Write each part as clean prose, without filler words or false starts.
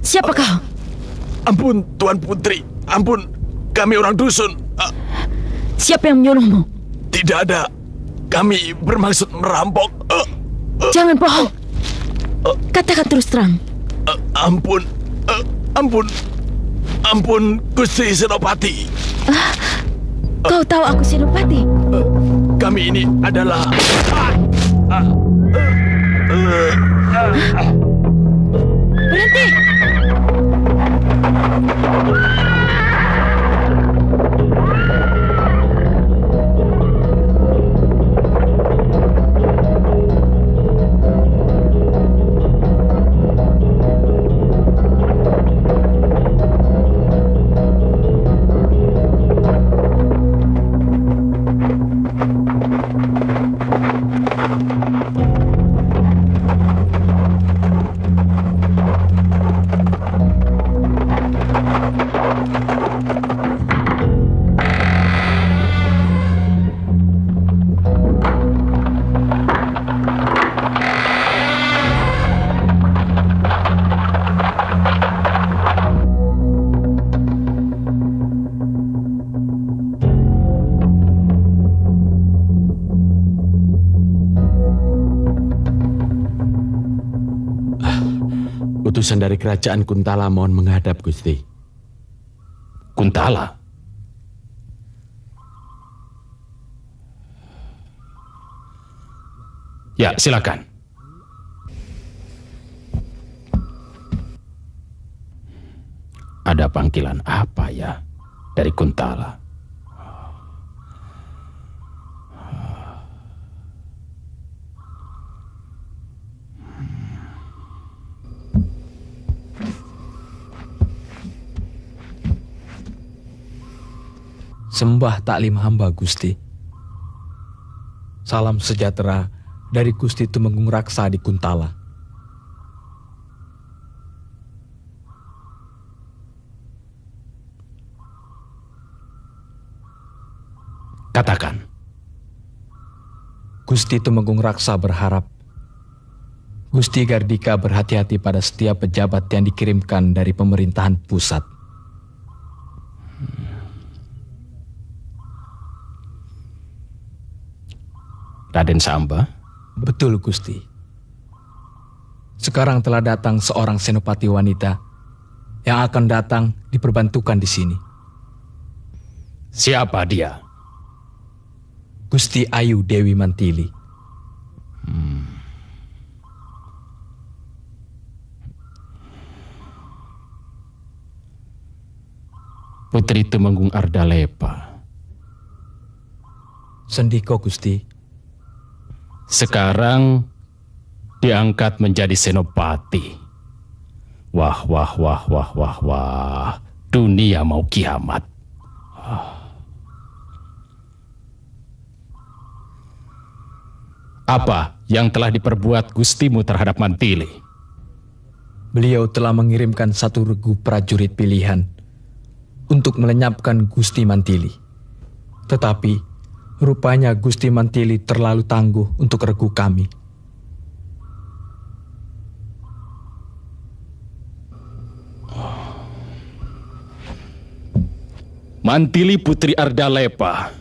Siapa kau? Ampun, Tuan Putri. Ampun, kami orang dusun. Siapa yang menyuruhmu? Tidak ada. Kami bermaksud merampok. Jangan bohong. Katakan terus terang. Ampun. Ampun, Gusti Senopati. Kau tahu aku Senopati? Kami ini adalah... Berhenti! Utusan dari kerajaan Kuntala mohon menghadap, Gusti. Kuntala? Ya, silakan. Ada panggilan apa ya dari Kuntala? Sembah taklim hamba, Gusti. Salam sejahtera dari Gusti Tumenggung Raksa di Kuntala. Katakan. Gusti Tumenggung Raksa berharap Gusti Gardika berhati-hati pada setiap pejabat yang dikirimkan dari pemerintahan pusat. Raden Samba? Betul, Gusti. Sekarang telah datang seorang senopati wanita yang akan datang diperbantukan di sini. Siapa dia? Gusti Ayu Dewi Mantili. Putri Tumenggung Ardalepa. Sendiko, Gusti. Sekarang diangkat menjadi senopati. Wah. Dunia mau kiamat. Apa yang telah diperbuat Gustimu terhadap Mantili? Beliau telah mengirimkan satu regu prajurit pilihan untuk melenyapkan Gusti Mantili. Tetapi rupanya Gusti Mantili terlalu tangguh untuk regu kami. Mantili Putri Ardalepa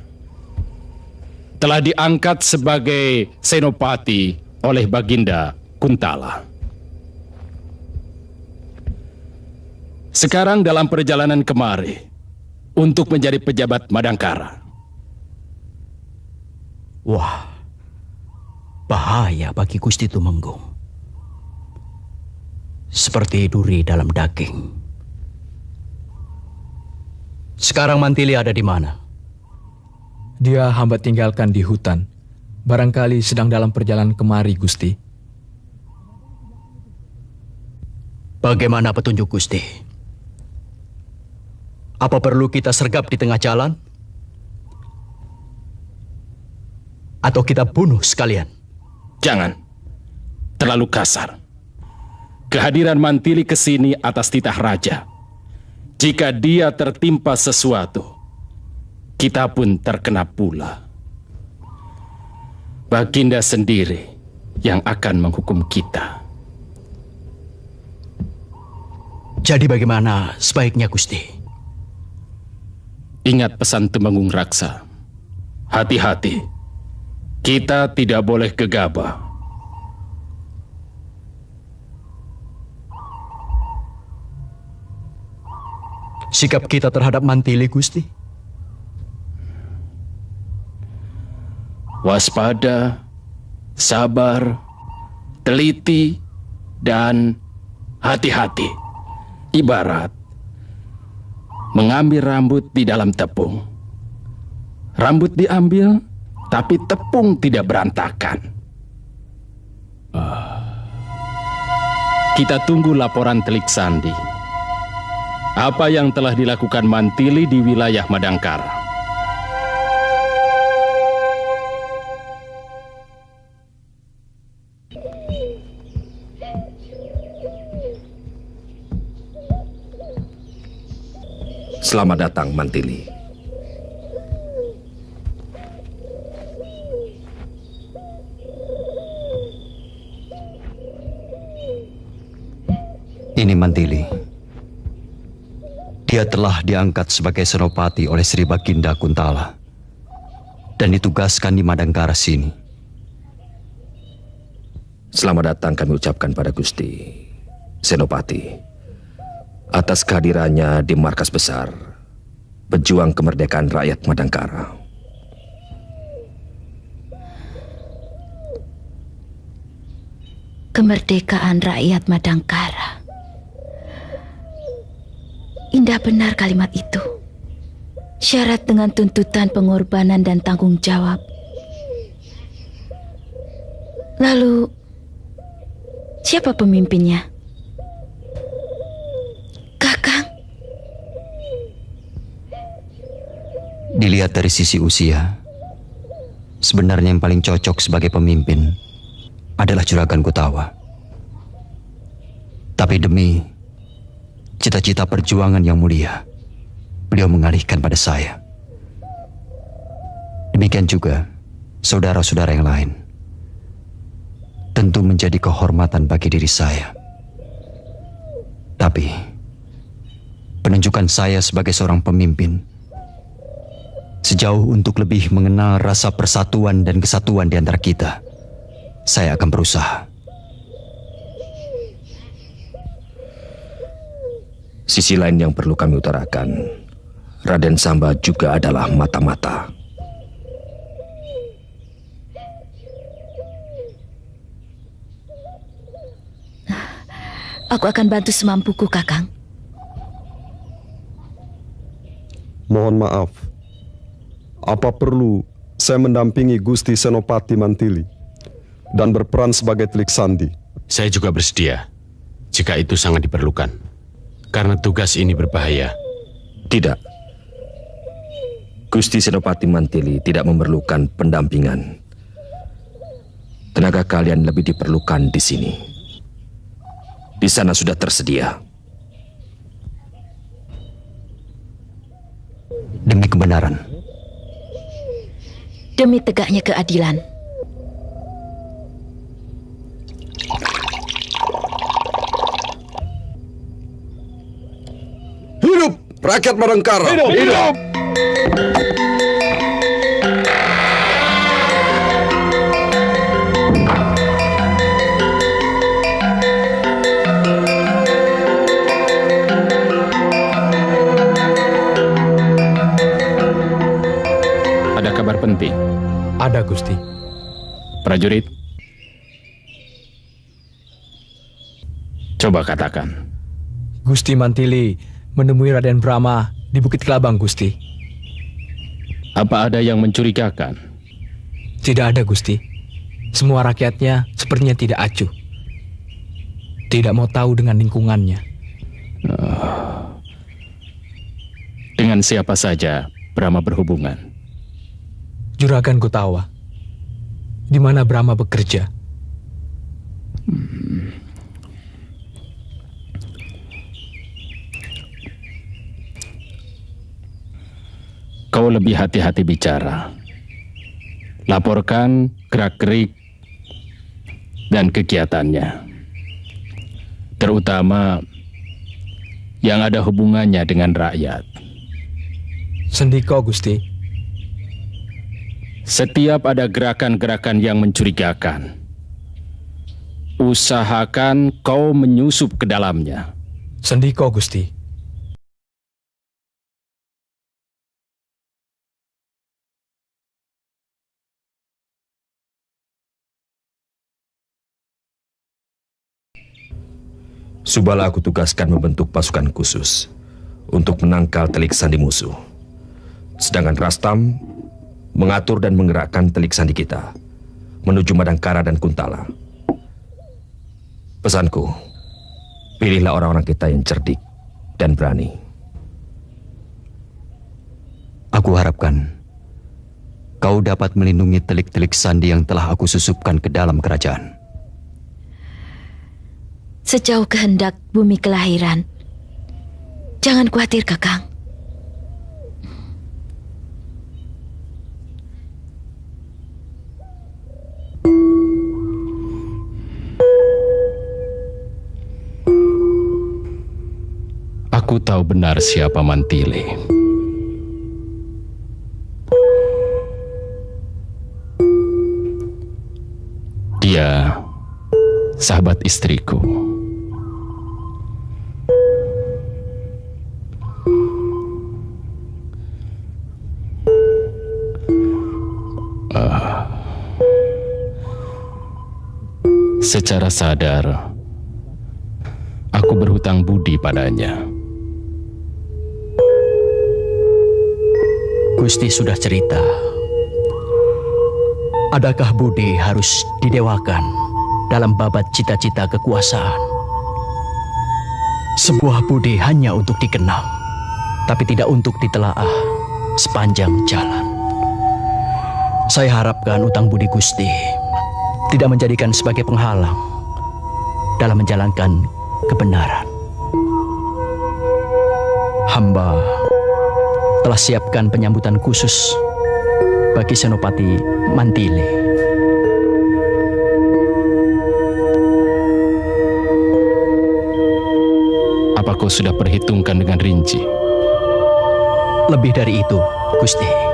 telah diangkat sebagai senopati oleh Baginda Kuntala. Sekarang dalam perjalanan kemari untuk menjadi pejabat Madangkara. Wah, bahaya bagi Gusti Tumenggung. Seperti duri dalam daging. Sekarang Mantili ada di mana? Dia hamba tinggalkan di hutan. Barangkali sedang dalam perjalanan kemari, Gusti. Bagaimana petunjuk Gusti? Apa perlu kita sergap di tengah jalan? Atau kita bunuh sekalian? Jangan. Terlalu kasar. Kehadiran Mantili ke sini atas titah raja Jika dia tertimpa sesuatu, kita pun terkena pula. Baginda sendiri yang akan menghukum kita. Jadi bagaimana sebaiknya, Gusti? Ingat pesan Temenggung Raksa. Hati-hati. Kita tidak boleh gegabah. Sikap kita terhadap Mantili, Gusti? Waspada, sabar, teliti, dan hati-hati. Ibarat mengambil rambut di dalam tepung. Rambut diambil, tapi tepung tidak berantakan. Kita tunggu laporan Telik Sandi. Apa yang telah dilakukan Mantili di wilayah Madangkara? Selamat datang, Mantili. Ini Mantili. Dia telah diangkat sebagai senopati oleh Sri Baginda Kuntala dan ditugaskan di Madangkara sini. Selamat datang kami ucapkan pada Gusti Senopati atas kehadirannya di markas besar pejuang kemerdekaan rakyat Madangkara. Kemerdekaan rakyat Madangkara. Indah benar kalimat itu. Syarat dengan tuntutan pengorbanan dan tanggung jawab. Lalu, siapa pemimpinnya? Kakang? Dilihat dari sisi usia, sebenarnya yang paling cocok sebagai pemimpin adalah Juragan Kutawa. Tapi demi cita-cita perjuangan yang mulia, beliau mengalihkan pada saya. Demikian juga saudara-saudara yang lain. Tentu menjadi kehormatan bagi diri saya. Tapi penunjukan saya sebagai seorang pemimpin sejauh untuk lebih mengenal rasa persatuan dan kesatuan di antara kita, saya akan berusaha. Sisi lain yang perlu kami utarakan, Raden Samba juga adalah mata-mata. Aku akan bantu semampuku, Kakang. Mohon maaf, apa perlu saya mendampingi Gusti Senopati Mantili dan berperan sebagai Telik Sandi? Saya juga bersedia, jika itu sangat diperlukan. Karena tugas ini berbahaya. Tidak. Gusti Senopati Mantili tidak memerlukan pendampingan. Tenaga kalian lebih diperlukan di sini. Di sana sudah tersedia. Demi kebenaran. Demi tegaknya keadilan. Hidup rakyat Madangkara! Hidup! Hidup! Ada kabar penting. Ada, Gusti. Prajurit, coba katakan. Gusti Mantili menemui Raden Brahma di Bukit Kelabang, Gusti. Apa ada yang mencurigakan? Tidak ada, Gusti. Semua rakyatnya sepertinya tidak acuh. Tidak mau tahu dengan lingkungannya. Dengan siapa saja Brahma berhubungan? Juragan Kutawa. Di mana Brahma bekerja? kau lebih hati-hati bicara. Laporkan gerak-gerik dan kegiatannya, terutama yang ada hubungannya dengan rakyat. Sendika Gusti. Setiap ada gerakan-gerakan yang mencurigakan, usahakan kau menyusup ke dalamnya. Sendika Gusti. Subala aku tugaskan membentuk pasukan khusus untuk menangkal telik sandi musuh. Sedangkan Rastam mengatur dan menggerakkan telik sandi kita menuju Madangkara dan Kuntala. Pesanku, pilihlah orang-orang kita yang cerdik dan berani. Aku harapkan kau dapat melindungi telik-telik sandi yang telah aku susupkan ke dalam kerajaan. Sejauh kehendak bumi kelahiran, jangan khawatir, Kakang. Aku tahu benar siapa Mantili. Dia sahabat istriku. Secara sadar, aku berhutang budi padanya. Gusti sudah cerita. Adakah budi harus didewakan dalam babat cita-cita kekuasaan? Sebuah budi hanya untuk dikenang, tapi tidak untuk ditelaah sepanjang jalan. Saya harapkan utang budi Gusti tidak menjadikan sebagai penghalang dalam menjalankan kebenaran. Hamba telah siapkan penyambutan khusus bagi Senopati Mantili. Apa kau sudah perhitungkan dengan rinci? Lebih dari itu, Gusti.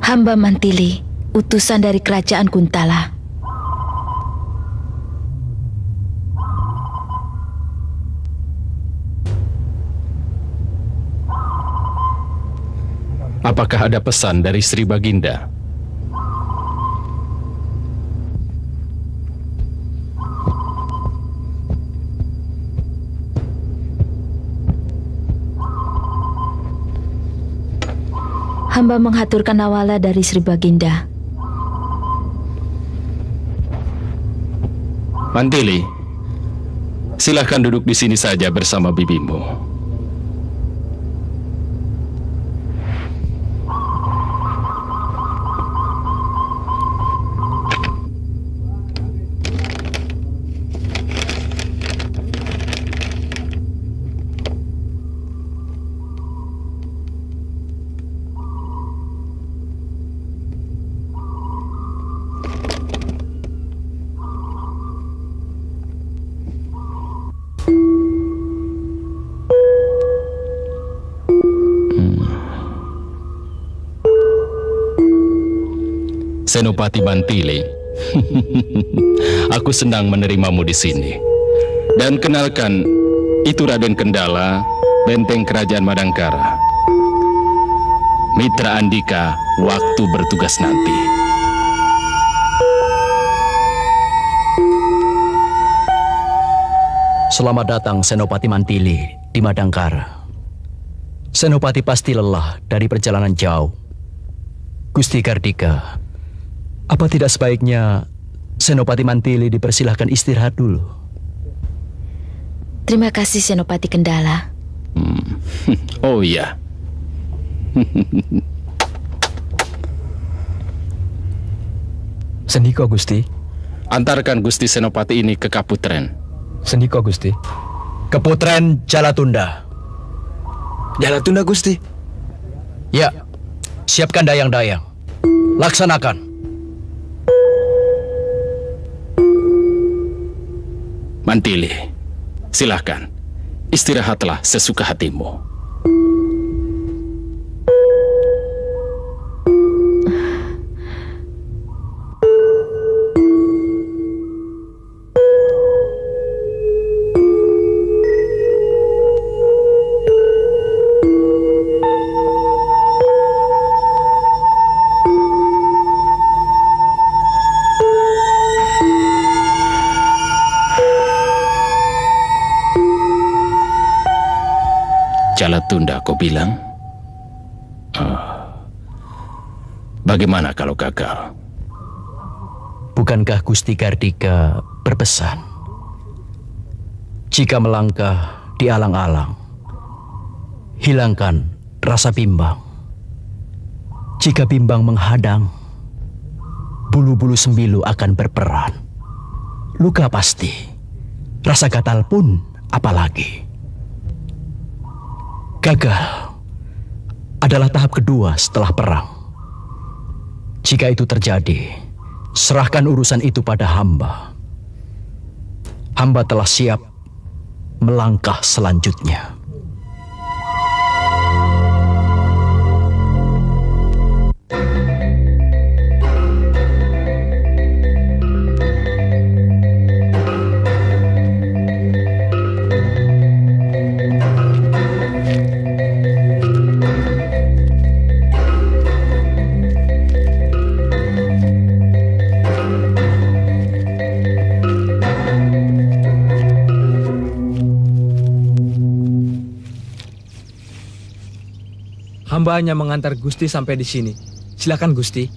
Hamba Mantili, utusan dari kerajaan Kuntala. Apakah ada pesan dari Sri Baginda? Hamba menghaturkan awala dari Sri Baginda. Mantili, silahkan duduk di sini saja bersama bibimu. Senopati Mantili, aku senang menerimamu di sini. Dan kenalkan, itu Raden Kendala, benteng kerajaan Madangkara. Mitra Andika waktu bertugas nanti. Selamat datang Senopati Mantili di Madangkara. Senopati pasti lelah dari perjalanan jauh. Gusti Kardika, apa tidak sebaiknya Senopati Mantili dipersilahkan istirahat dulu? Terima kasih Senopati Kendala. Oh iya. Sendiko Gusti. Antarkan Gusti Senopati ini ke Kaputren. Sendiko Gusti. Keputren Jalatunda. Jalatunda Gusti. Ya, siapkan dayang-dayang. Laksanakan. Mantili, silahkan. Istirahatlah sesuka hatimu. Jalatunda kau bilang? Bagaimana kalau gagal? Bukankah Gusti Kardika berpesan, jika melangkah di alang-alang, hilangkan rasa bimbang. Jika bimbang menghadang, bulu-bulu sembilu akan berperan. Luka pasti, rasa gatal pun apalagi. Gagal adalah tahap kedua setelah perang. Jika itu terjadi, serahkan urusan itu pada hamba. Hamba telah siap melangkah selanjutnya. Hamba hanya mengantar Gusti sampai di sini. Silakan Gusti.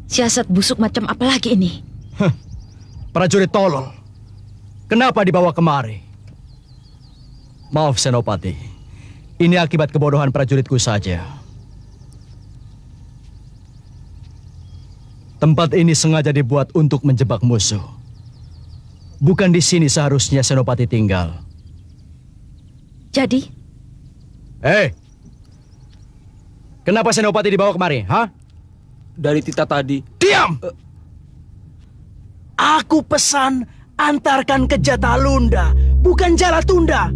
Siasat busuk macam apa lagi ini? Prajurit tolol. Kenapa dibawa kemari? Maaf Senopati. Ini akibat kebodohan prajuritku saja. Tempat ini sengaja dibuat untuk menjebak musuh. Bukan di sini seharusnya Senopati tinggal. Jadi? Kenapa Senopati dibawa kemari, ha? Dari Tita tadi. Diam! Aku pesan antarkan ke Jatalunda, bukan Jalatunda.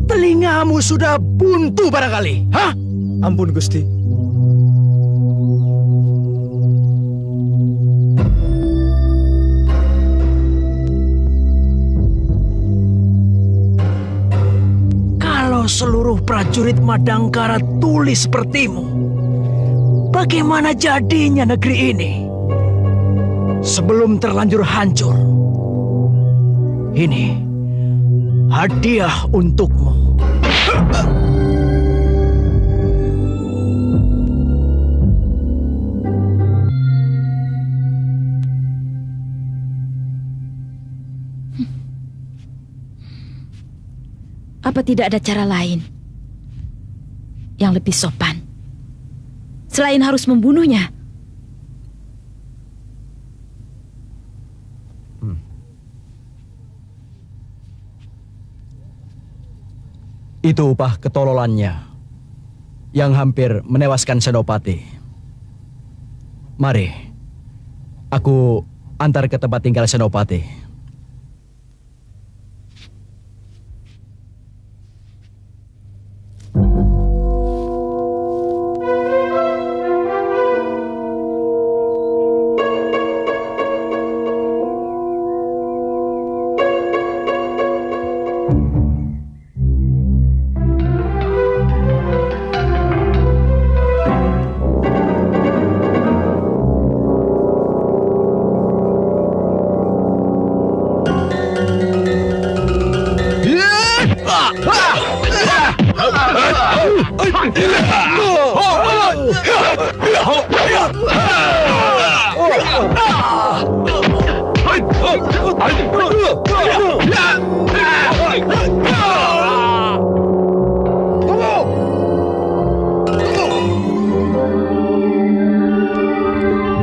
Telingamu sudah buntu barangkali, ha? Ampun Gusti. Kalau seluruh prajurit Madangkara tuli sepertimu, bagaimana jadinya negeri ini? Sebelum terlanjur hancur, ini hadiah untukmu. Apa tidak ada cara lain yang lebih sopan selain harus membunuhnya? Itu upah ketololannya yang hampir menewaskan Senopati. Mari, aku antar ke tempat tinggal Senopati.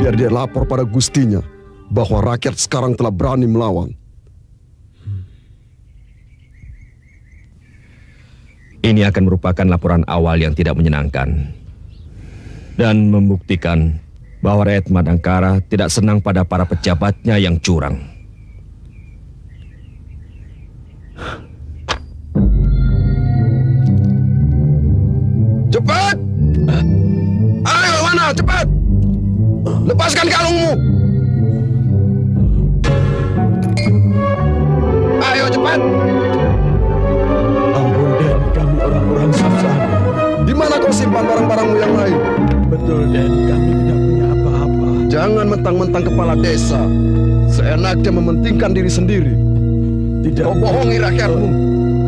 Biar dia lapor pada gustinya bahwa rakyat sekarang telah berani melawan. Ini akan merupakan laporan awal yang tidak menyenangkan dan membuktikan bahwa rakyat Madangkara tidak senang pada para pejabatnya yang curang. Cepat! Ayo mana? Cepat! Lepaskan kalungmu! Ayo cepat! Ampun Den, kami orang-orang susah. Di mana kau simpan barang-barangmu yang lain? Betul Den, kami tidak punya apa-apa. Jangan mentang-mentang kepala desa, seenaknya mementingkan diri sendiri. Tidak. Kau bohongi rakyatmu.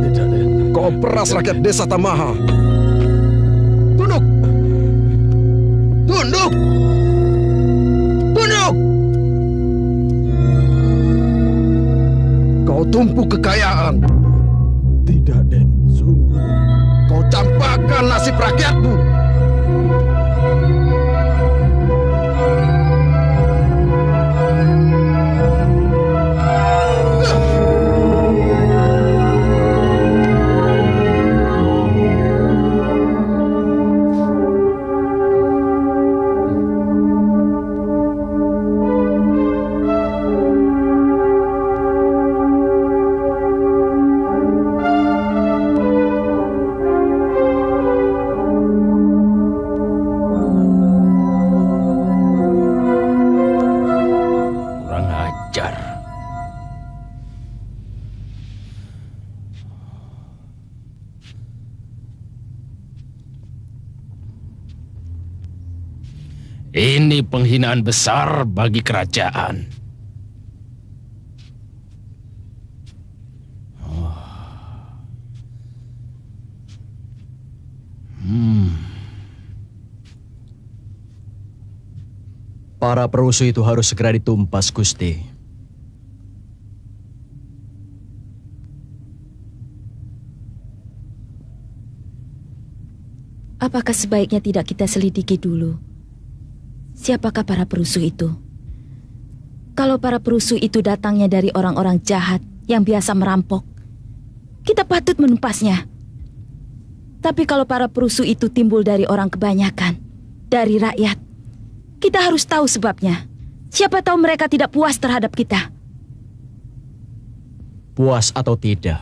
Tidak Den. Kau peras rakyat desa Tamaha. Tunduk! Tunduk! Tunduk! Kau tumpuk kekayaan. Tidak Den, sungguh. Kau campakkan nasib rakyatmu. Ini penghinaan besar bagi kerajaan. Para perusuh itu harus segera ditumpas, Gusti. Apakah sebaiknya tidak kita selidiki dulu? Siapakah para perusuh itu? Kalau para perusuh itu datangnya dari orang-orang jahat yang biasa merampok, kita patut menumpasnya. Tapi kalau para perusuh itu timbul dari orang kebanyakan, dari rakyat, kita harus tahu sebabnya. Siapa tahu mereka tidak puas terhadap kita. Puas atau tidak,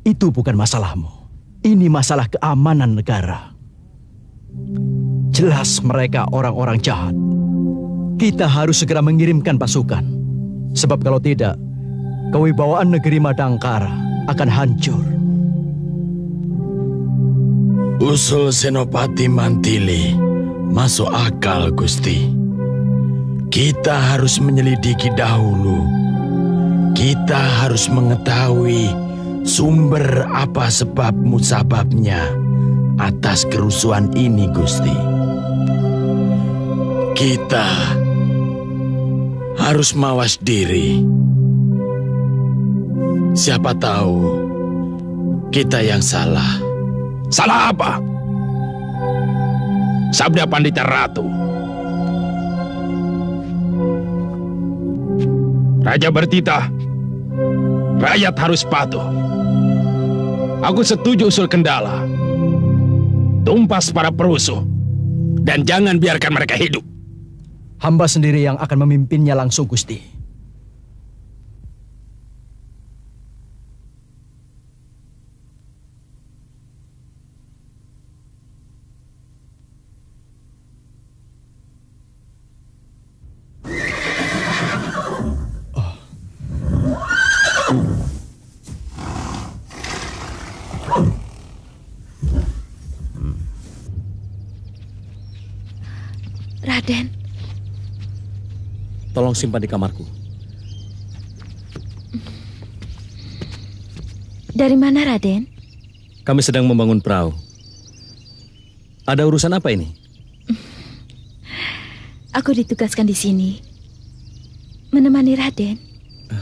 itu bukan masalahmu. Ini masalah keamanan negara. Jelas mereka orang-orang jahat. Kita harus segera mengirimkan pasukan. Sebab kalau tidak, kewibawaan negeri Madangkara akan hancur. Usul Senopati Mantili masuk akal, Gusti. Kita harus menyelidiki dahulu. Kita harus mengetahui sumber apa sebab musababnya atas kerusuhan ini, Gusti. Kita harus mawas diri. Siapa tahu kita yang salah. Salah apa? Sabda Pandita Ratu. Raja bertitah, rakyat harus patuh. Aku setuju usul Kendala. Tumpas para perusuh dan jangan biarkan mereka hidup. Hamba sendiri yang akan memimpinnya langsung, Gusti. Raden, tolong simpan di kamarku. dari mana Raden? Kami sedang membangun perahu. Ada urusan apa ini? Aku ditugaskan di sini menemani Raden.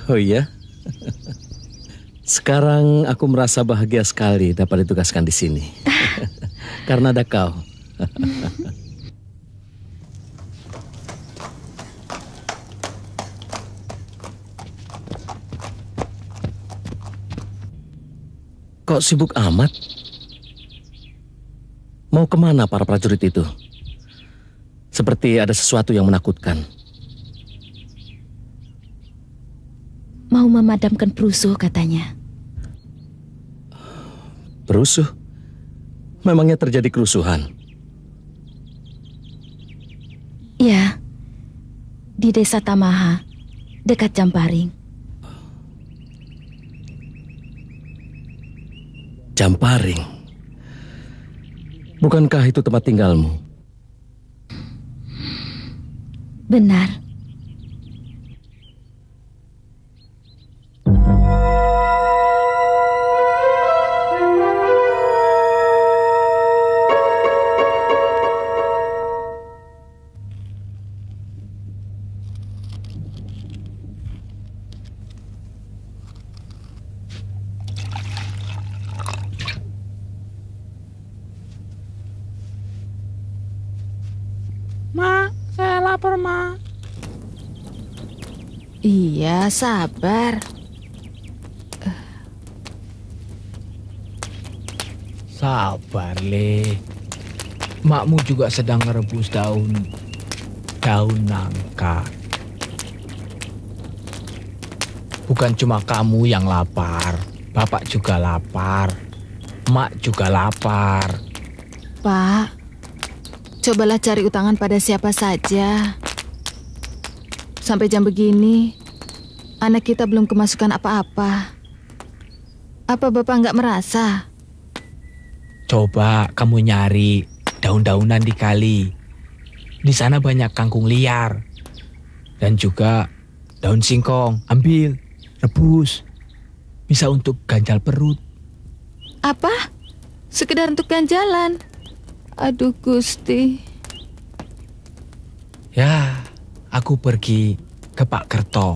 Oh iya? Sekarang aku merasa bahagia sekali dapat ditugaskan di sini. Karena ada kau. Kok sibuk amat? Mau kemana para prajurit itu? Seperti ada sesuatu yang menakutkan. Mau memadamkan perusuh katanya. Perusuh? Memangnya terjadi kerusuhan? Ya, di desa Tamaha, dekat Jamparing. Jamparing? Bukankah itu tempat tinggalmu? Benar. Ma, saya lapar, Ma. Iya, sabar. Sabar, Le. Makmu juga sedang merebus daun nangka. Bukan cuma kamu yang lapar, Bapak juga lapar, Mak juga lapar. Pak, cobalah cari utangan pada siapa saja. Sampai jam begini, anak kita belum kemasukan apa-apa. Apa Bapak nggak merasa? Coba kamu nyari daun-daunan di kali. Di sana banyak kangkung liar. Dan juga daun singkong. Ambil, rebus. Bisa untuk ganjal perut. Apa? Sekedar untuk ganjalan? Aduh Gusti. Ya, aku pergi ke Pak Kerto.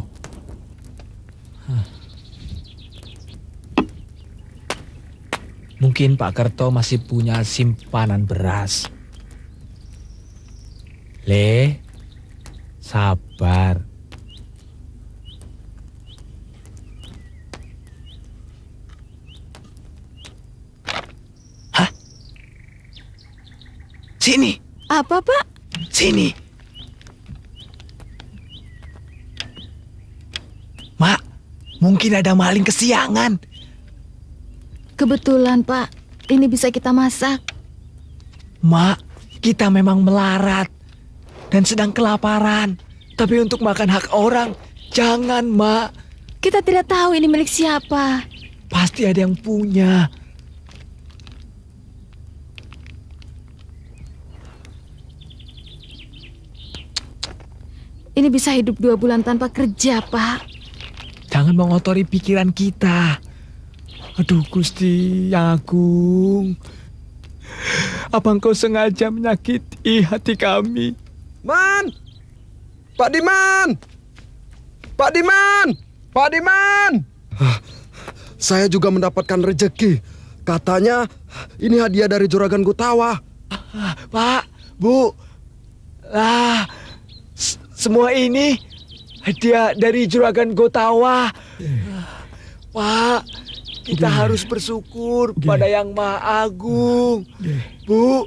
Mungkin Pak Kerto masih punya simpanan beras. Le, sabar. Hah? Sini. Apa, Pak? Sini. Mak, mungkin ada maling kesiangan. Kebetulan, Pak. Ini bisa kita masak. Mak, kita memang melarat dan sedang kelaparan. Tapi untuk makan hak orang, jangan, Mak. Kita tidak tahu ini milik siapa. Pasti ada yang punya. Ini bisa hidup 2 bulan tanpa kerja, Pak. Jangan mengotori pikiran kita. Aduh, Gusti yang Agung. Apa engkau sengaja menyakiti hati kami? Man! Pak Diman! Pak Diman! Pak Diman! Saya juga mendapatkan rezeki. Katanya ini hadiah dari Juragan Gutawa. Pak, Bu, semua ini hadiah dari Juragan Gotawa. Pak, kita harus bersyukur pada Yang Maha Agung. Bu,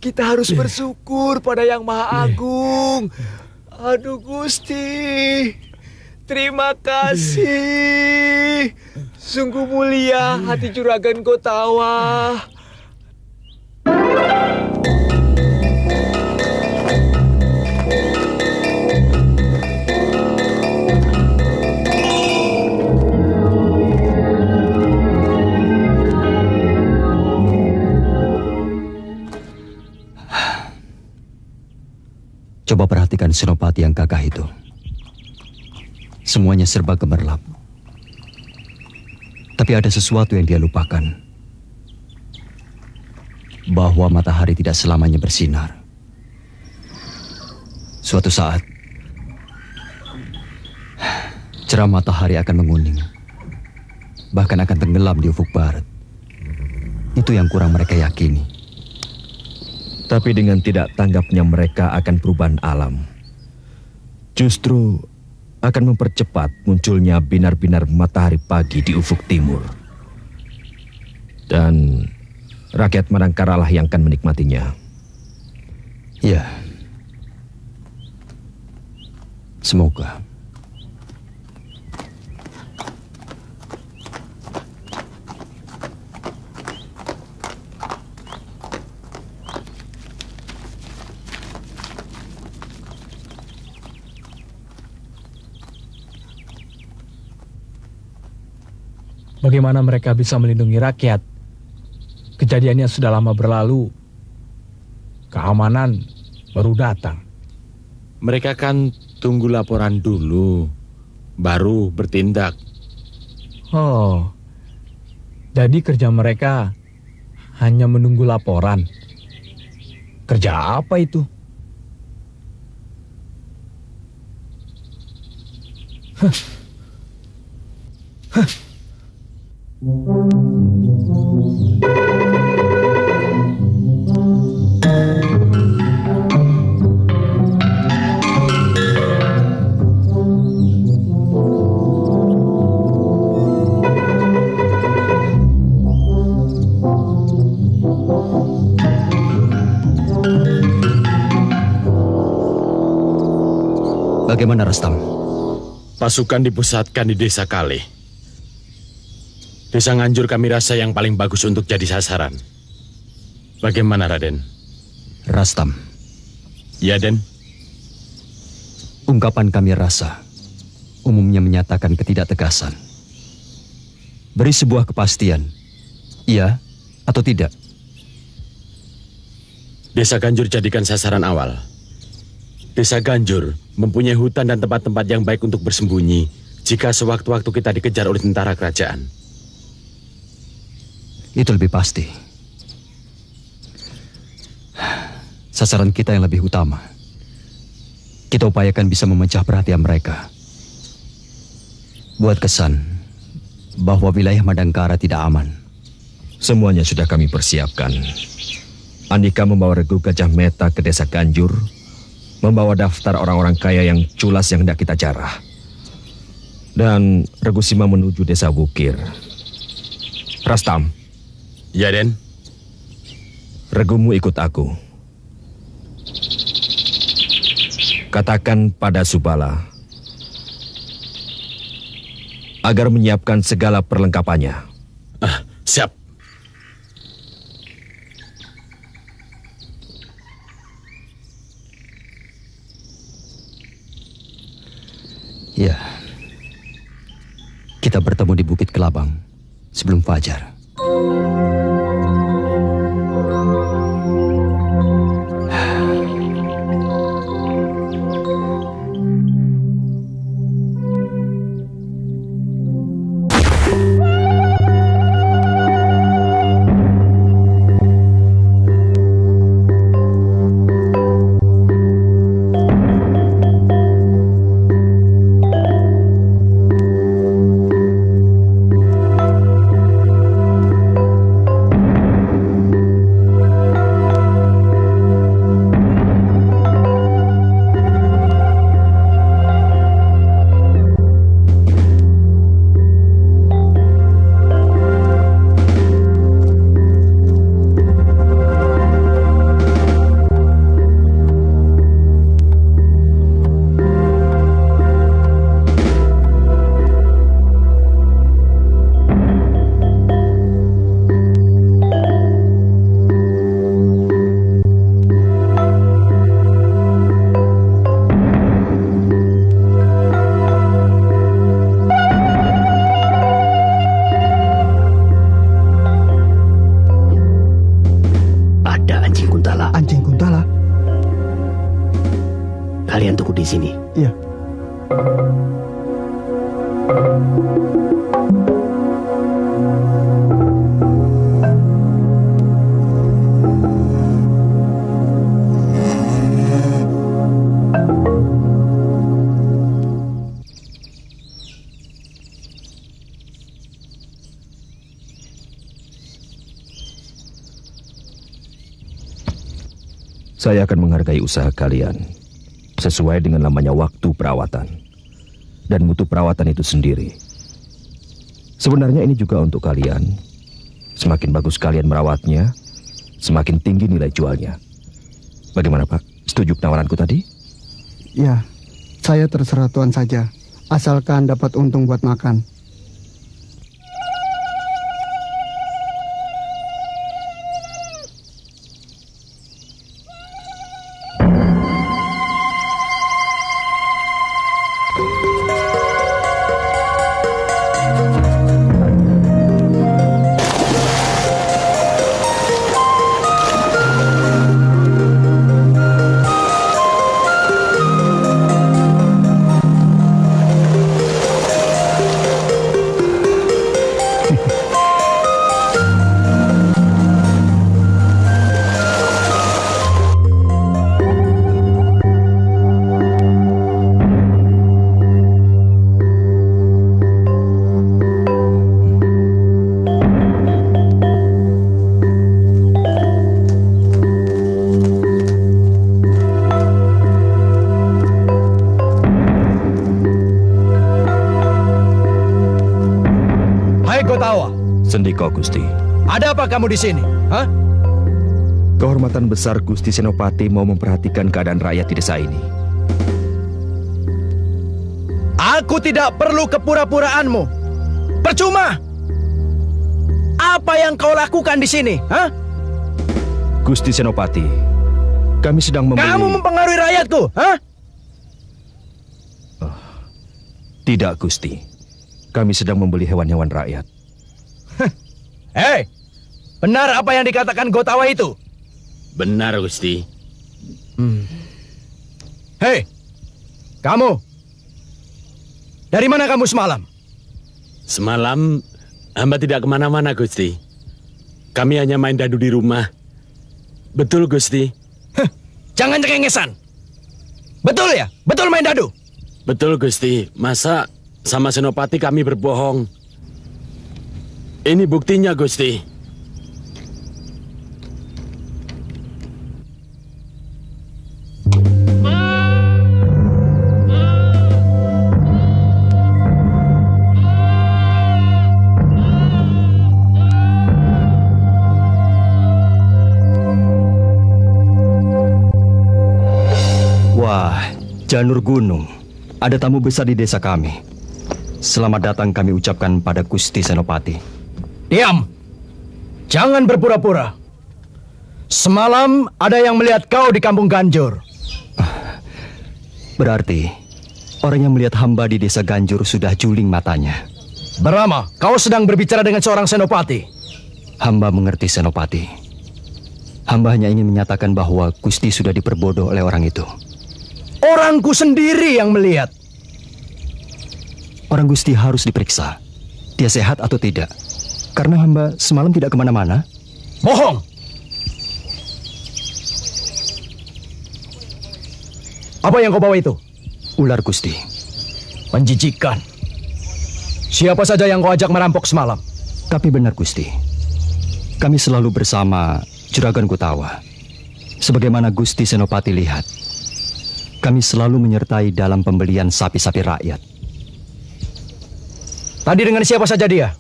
kita harus bersyukur pada Yang Maha Agung. Aduh, Gusti, terima kasih. Sungguh mulia hati Juragan Gotawa. Coba perhatikan Senopati yang gagah itu. Semuanya serba gemerlap. Tapi ada sesuatu yang dia lupakan. Bahwa matahari tidak selamanya bersinar. Suatu saat, cerah matahari akan menguning. Bahkan akan tenggelam di ufuk barat. Itu yang kurang mereka yakini. Tapi dengan tidak tanggapnya mereka akan perubahan alam, justru akan mempercepat munculnya binar-binar matahari pagi di ufuk timur. Dan rakyat Madangkara lah yang akan menikmatinya. Ya, semoga. Bagaimana mereka bisa melindungi rakyat? Kejadiannya sudah lama berlalu. Keamanan baru datang. Mereka kan tunggu laporan dulu, baru bertindak. Oh, jadi kerja mereka hanya menunggu laporan. Kerja apa itu? Bagaimana, Rastam? Pasukan dipusatkan di Desa Kale. Desa Nganjur kami rasa yang paling bagus untuk jadi sasaran. Bagaimana, Raden? Rastam. Ya, Den. Ungkapan kami rasa umumnya menyatakan ketidaktegasan. Beri sebuah kepastian, iya atau tidak. Desa Ganjur jadikan sasaran awal. Desa Ganjur mempunyai hutan dan tempat-tempat yang baik untuk bersembunyi jika sewaktu-waktu kita dikejar oleh tentara kerajaan. Itu lebih pasti. Sasaran kita yang lebih utama kita upayakan bisa memecah perhatian mereka. Buat kesan bahwa wilayah Madangkara tidak aman. Semuanya sudah kami persiapkan. Andika membawa Regu Gajah Meta ke desa Ganjur, membawa daftar orang-orang kaya yang culas yang hendak kita jarah. Dan Regu Sima menuju desa Wukir. Rastam. Ya, Den. Regumu ikut aku. Katakan pada Subala agar menyiapkan segala perlengkapannya. Siap. Ya. Kita bertemu di Bukit Kelabang sebelum fajar. Kalian tunggu di sini. Iya. Saya akan menghargai usaha kalian sesuai dengan lamanya waktu perawatan dan mutu perawatan itu sendiri. Sebenarnya ini juga untuk kalian. Semakin bagus kalian merawatnya, semakin tinggi nilai jualnya. Bagaimana, Pak? Setuju penawaranku tadi? Ya, saya terserah Tuan saja, asalkan dapat untung buat makan. Sendiko, Gusti. Ada apa kamu di sini? Hah? Kehormatan besar Gusti Senopati mau memperhatikan keadaan rakyat di desa ini. Aku tidak perlu kepura-puraanmu. Percuma. Apa yang kau lakukan di sini? Hah? Gusti Senopati, kami sedang membeli... Kamu mempengaruhi rakyatku, hah? Tidak, Gusti. Kami sedang membeli hewan-hewan rakyat. Hei, benar apa yang dikatakan Gotawa itu? Benar, Gusti. Hei, kamu. Dari mana kamu semalam? Semalam, hamba tidak kemana-mana, Gusti. Kami hanya main dadu di rumah. Betul, Gusti. Jangan cengengesan. Betul ya? Betul main dadu? Betul, Gusti. Masa sama Senopati kami berbohong? Ini buktinya, Gusti. Wah, Janur Gunung. Ada tamu besar di desa kami. Selamat datang kami ucapkan pada Gusti Senopati. Diam! Jangan berpura-pura. Semalam ada yang melihat kau di kampung Ganjur. Berarti orang yang melihat hamba di desa Ganjur sudah juling matanya. Brahma, kau sedang berbicara dengan seorang senopati. Hamba mengerti, Senopati. Hamba hanya ingin menyatakan bahwa Gusti sudah diperbodoh oleh orang itu. Orangku sendiri yang melihat. Orang Gusti harus diperiksa. Dia sehat atau tidak? Karena hamba semalam tidak kemana-mana. Bohong! Apa yang kau bawa itu? Ular, Gusti. Menjijikan. Siapa saja yang kau ajak merampok semalam? Tapi benar, Gusti. Kami selalu bersama Juragan Kutawa. Sebagaimana Gusti Senopati lihat, kami selalu menyertai dalam pembelian sapi-sapi rakyat. Tadi dengan siapa saja dia?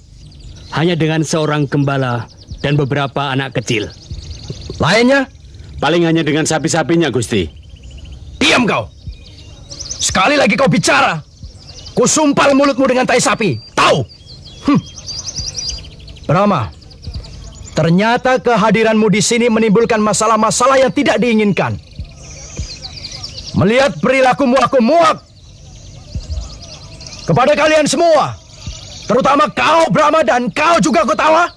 Hanya dengan seorang gembala dan beberapa anak kecil. Lainnya? Paling hanya dengan sapi-sapinya, Gusti. Diam kau! Sekali lagi kau bicara, kusumpal mulutmu dengan tai sapi. Tahu? Brahma, ternyata kehadiranmu di sini menimbulkan masalah-masalah yang tidak diinginkan. Melihat perilakumu aku muak. Kepada kalian semua, terutama kau Brahma dan kau juga Kutawa,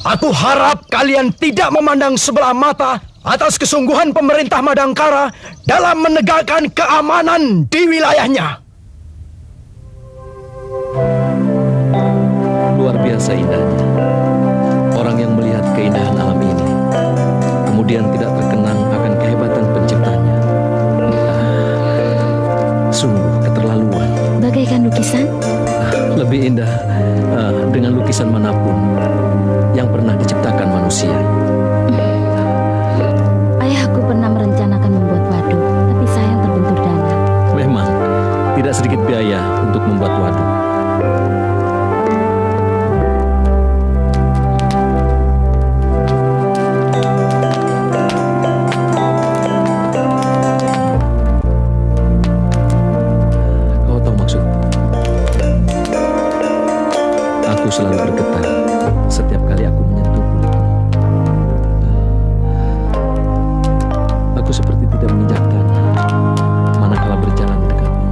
aku harap kalian tidak memandang sebelah mata atas kesungguhan pemerintah Madangkara dalam menegakkan keamanan di wilayahnya. Luar biasa indahnya. Orang yang melihat keindahan alam ini, kemudian tidak terkenang akan kehebatan penciptanya. Sungguh keterlaluan. Bagaikan lukisan? Lebih indah dengan lukisan manapun yang pernah diciptakan manusia. Ayahku pernah merencanakan membuat waduk, tapi sayang terbentur dana. Memang tidak sedikit biaya untuk membuat waduk. Selalu bergetar setiap kali aku menyentuh kulitmu. Aku seperti tidak menginjak tanah manakala berjalan di dekatmu.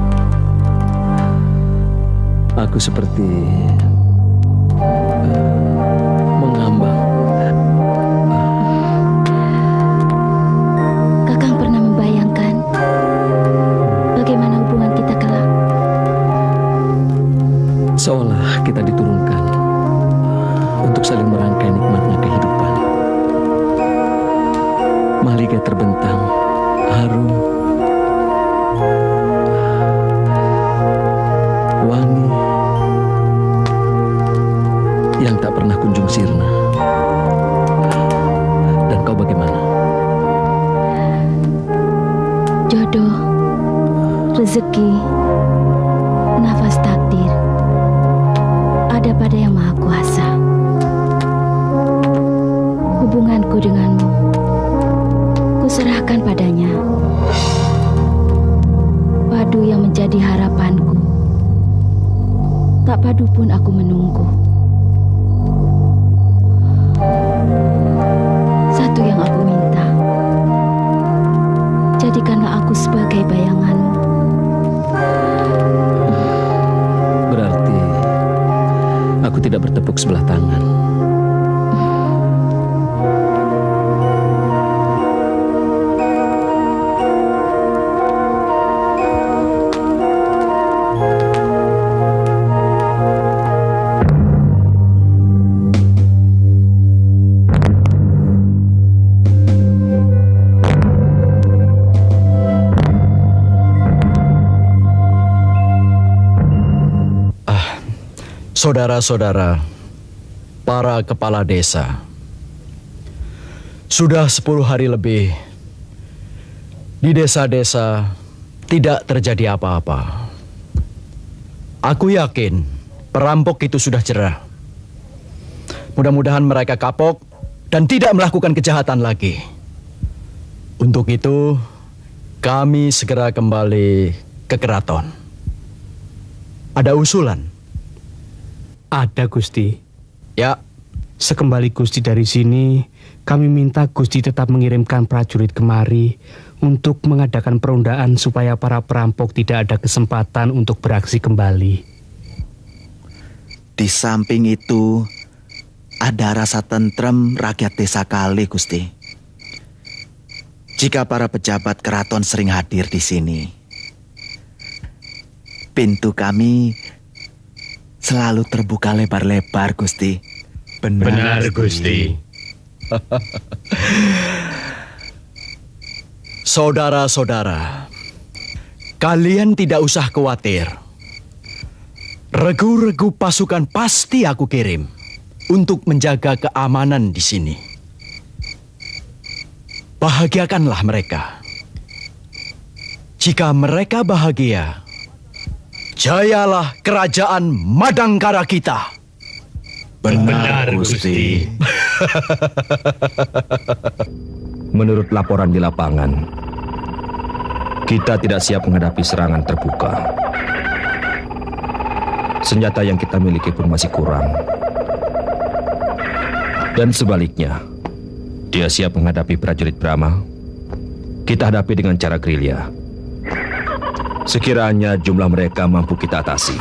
Aku seperti mengambang. Kakang pernah membayangkan bagaimana hubungan kita kelak? Seolah kita diturunkan untuk saling merangkai nikmatnya kehidupan. Mahligai terbentang, harum, wangi, yang tak pernah kunjung sirna. Dan kau bagaimana? Jodoh, rezeki, nafas takdir ada pada Yang Maha Kuasa. Hubunganku denganmu kuserahkan padanya. Padu yang menjadi harapanku, tak padu pun aku menunggu. Satu yang aku minta, jadikanlah aku sebagai bayanganmu. Berarti aku tidak bertepuk sebelah tangan. Saudara-saudara, para kepala desa, sudah 10 hari lebih di desa-desa tidak terjadi apa-apa. Aku yakin perampok itu sudah jerah. Mudah-mudahan mereka kapok dan tidak melakukan kejahatan lagi. Untuk itu, kami segera kembali ke keraton. Ada usulan? Ada, Gusti. Ya. Sekembali Gusti dari sini, kami minta Gusti tetap mengirimkan prajurit kemari untuk mengadakan perundaan supaya para perampok tidak ada kesempatan untuk beraksi kembali. Di samping itu, ada rasa tentrem rakyat desa Kali, Gusti. Jika para pejabat keraton sering hadir di sini, pintu kami selalu terbuka lebar-lebar, Gusti. Benar, Gusti. Saudara-saudara, kalian tidak usah khawatir. Regu-regu pasukan pasti aku kirim untuk menjaga keamanan di sini. Bahagiakanlah mereka. Jika mereka bahagia, jayalah kerajaan Madangkara kita. Benar, Gusti. Menurut laporan di lapangan, kita tidak siap menghadapi serangan terbuka. Senjata yang kita miliki pun masih kurang. Dan sebaliknya, dia siap menghadapi prajurit Brahma. Kita hadapi dengan cara gerilya. Sekiranya jumlah mereka mampu kita atasi,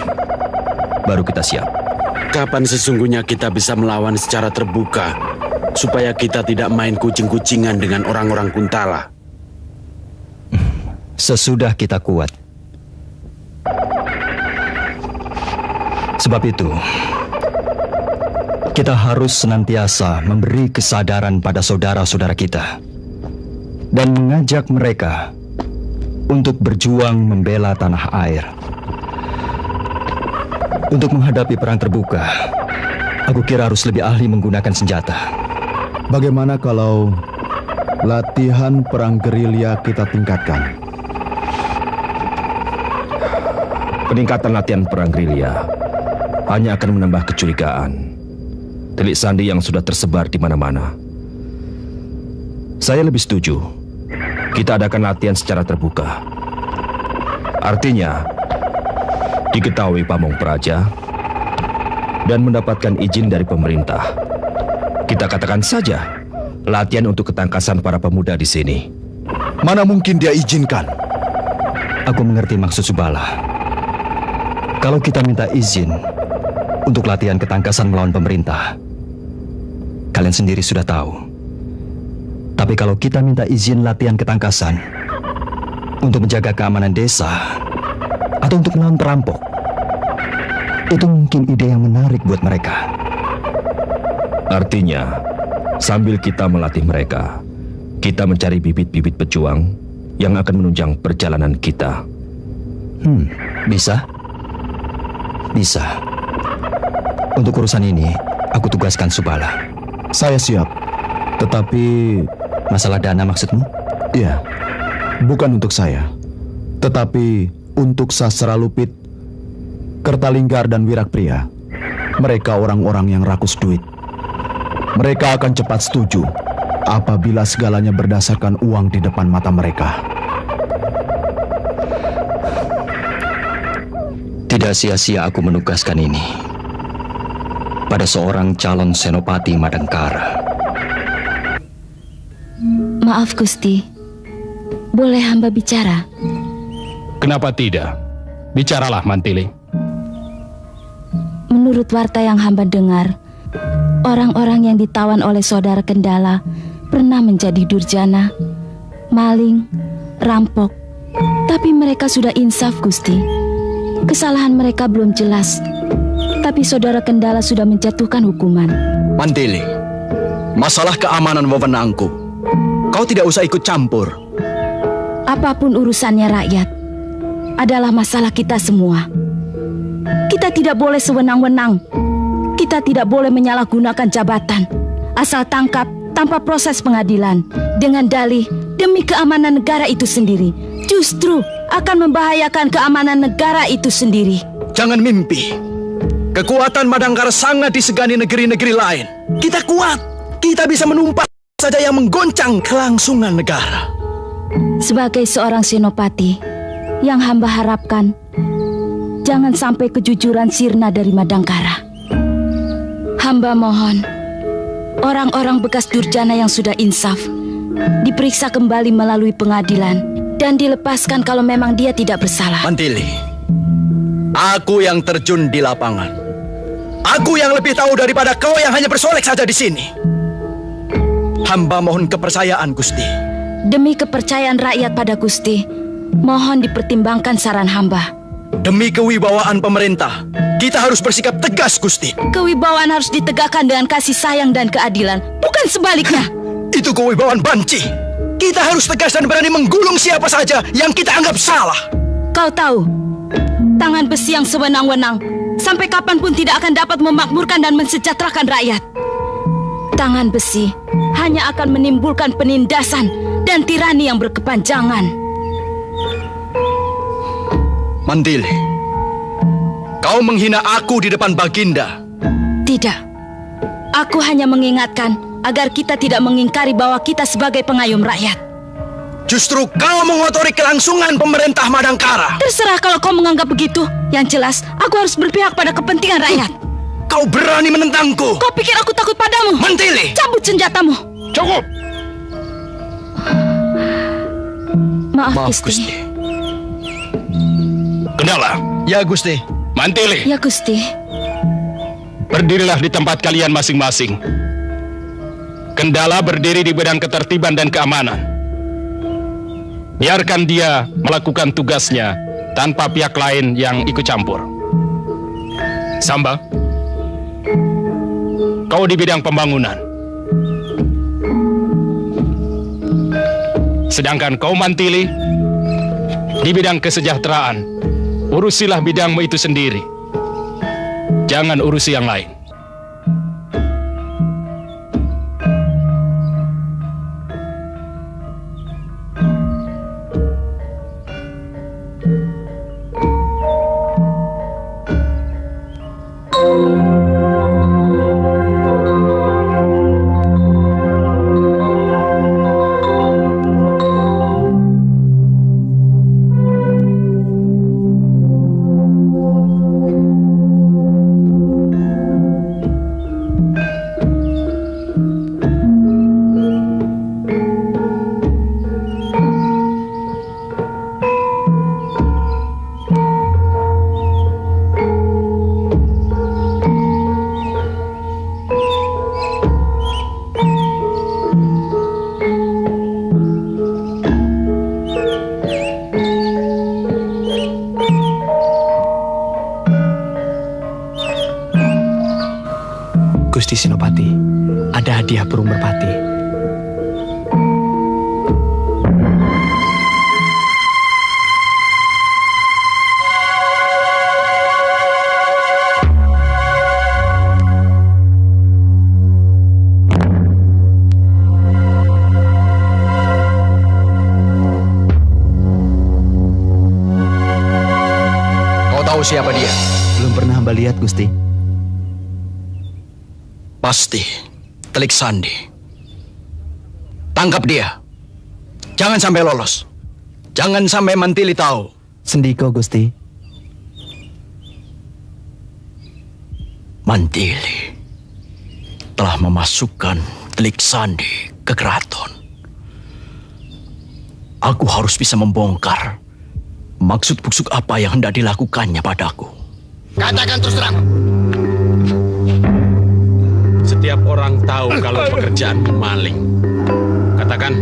baru kita siap. Kapan sesungguhnya kita bisa melawan secara terbuka, supaya kita tidak main kucing-kucingan dengan orang-orang Kuntala? Sesudah kita kuat. Sebab itu, kita harus senantiasa memberi kesadaran pada saudara-saudara kita dan mengajak mereka untuk berjuang membela tanah air. Untuk menghadapi perang terbuka, aku kira harus lebih ahli menggunakan senjata. Bagaimana kalau latihan perang gerilya kita tingkatkan? Peningkatan latihan perang gerilya hanya akan menambah kecurigaan. Telik sandi yang sudah tersebar di mana-mana. Saya lebih setuju kita adakan latihan secara terbuka. Artinya, diketahui pamong praja dan mendapatkan izin dari pemerintah. Kita katakan saja latihan untuk ketangkasan para pemuda di sini. Mana mungkin dia izinkan? Aku mengerti maksud Subala. Kalau kita minta izin untuk latihan ketangkasan melawan pemerintah, kalian sendiri sudah tahu. Tapi kalau kita minta izin latihan ketangkasan untuk menjaga keamanan desa atau untuk melawan perampok, itu mungkin ide yang menarik buat mereka. Artinya, sambil kita melatih mereka, kita mencari bibit-bibit pejuang yang akan menunjang perjalanan kita. Bisa? Bisa. Untuk urusan ini, aku tugaskan Subala. Saya siap. Tetapi... Masalah dana maksudmu? Iya. Bukan untuk saya. Tetapi untuk Sasralupit, Kertalinggar dan Wirakpria. Mereka orang-orang yang rakus duit. Mereka akan cepat setuju apabila segalanya berdasarkan uang di depan mata mereka. Tidak sia-sia aku menugaskan ini pada seorang calon senopati Madangkara. Maaf Gusti, boleh hamba bicara? Kenapa tidak? Bicaralah, Mantili. Menurut warta yang hamba dengar, orang-orang yang ditawan oleh saudara Kendala pernah menjadi durjana, maling, rampok. Tapi mereka sudah insaf, Gusti. Kesalahan mereka belum jelas, tapi saudara Kendala sudah menjatuhkan hukuman. Mantili, masalah keamanan wewenangku. Kau tidak usah ikut campur. Apapun urusannya rakyat adalah masalah kita semua. Kita tidak boleh sewenang-wenang. Kita tidak boleh menyalahgunakan jabatan. Asal tangkap tanpa proses pengadilan. Dengan dalih demi keamanan negara itu sendiri. Justru akan membahayakan keamanan negara itu sendiri. Jangan mimpi. Kekuatan Madangkara sangat disegani negeri-negeri lain. Kita kuat. Kita bisa menumpas saja yang menggoncang kelangsungan negara. Sebagai seorang senopati, yang hamba harapkan jangan sampai kejujuran sirna dari Madangkara. Hamba mohon orang-orang bekas durjana yang sudah insaf diperiksa kembali melalui pengadilan dan dilepaskan kalau memang dia tidak bersalah. Mantili, aku yang terjun di lapangan. Aku yang lebih tahu daripada kau yang hanya bersolek saja di sini. Hamba mohon kepercayaan, Gusti. Demi kepercayaan rakyat pada Gusti, mohon dipertimbangkan saran hamba. Demi kewibawaan pemerintah, kita harus bersikap tegas, Gusti. Kewibawaan harus ditegakkan dengan kasih sayang dan keadilan, bukan sebaliknya. Itu kewibawaan banci. Kita harus tegas dan berani menggulung siapa saja yang kita anggap salah. Kau tahu, tangan besi yang sewenang-wenang sampai kapanpun tidak akan dapat memakmurkan dan mensejahterakan rakyat. Tangan besi hanya akan menimbulkan penindasan dan tirani yang berkepanjangan. Mandili, kau menghina aku di depan Baginda. Tidak, aku hanya mengingatkan agar kita tidak mengingkari bahwa kita sebagai pengayom rakyat. Justru kau mengotori kelangsungan pemerintah Madangkara. Terserah kalau kau menganggap begitu. Yang jelas, aku harus berpihak pada kepentingan rakyat. Kau berani menentangku? Kau pikir aku takut padamu? Mantili! Cabut senjatamu. Cukup! Maaf, Gusti. Kendala. Ya, Gusti. Mantili. Ya, Gusti. Berdirilah di tempat kalian masing-masing. Kendala berdiri di bidang ketertiban dan keamanan. Biarkan dia melakukan tugasnya tanpa pihak lain yang ikut campur. Samba, kau di bidang pembangunan. Sedangkan kau Mantili di bidang kesejahteraan. Urusilah bidangmu itu sendiri. Jangan urusi yang lain. Gusti Senopati, ada hadiah burung merpati. Kau tahu siapa dia? Belum pernah hamba lihat, Gusti. Pasti Telik Sandi. Tangkap dia. Jangan sampai lolos. Jangan sampai Mantili tahu. Sendiko, Gusti. Mantili telah memasukkan Telik Sandi ke keraton. Aku harus bisa membongkar maksud busuk apa yang hendak dilakukannya padaku. Katakan terus terang. Setiap orang tahu kalau pekerjaan maling. Katakan,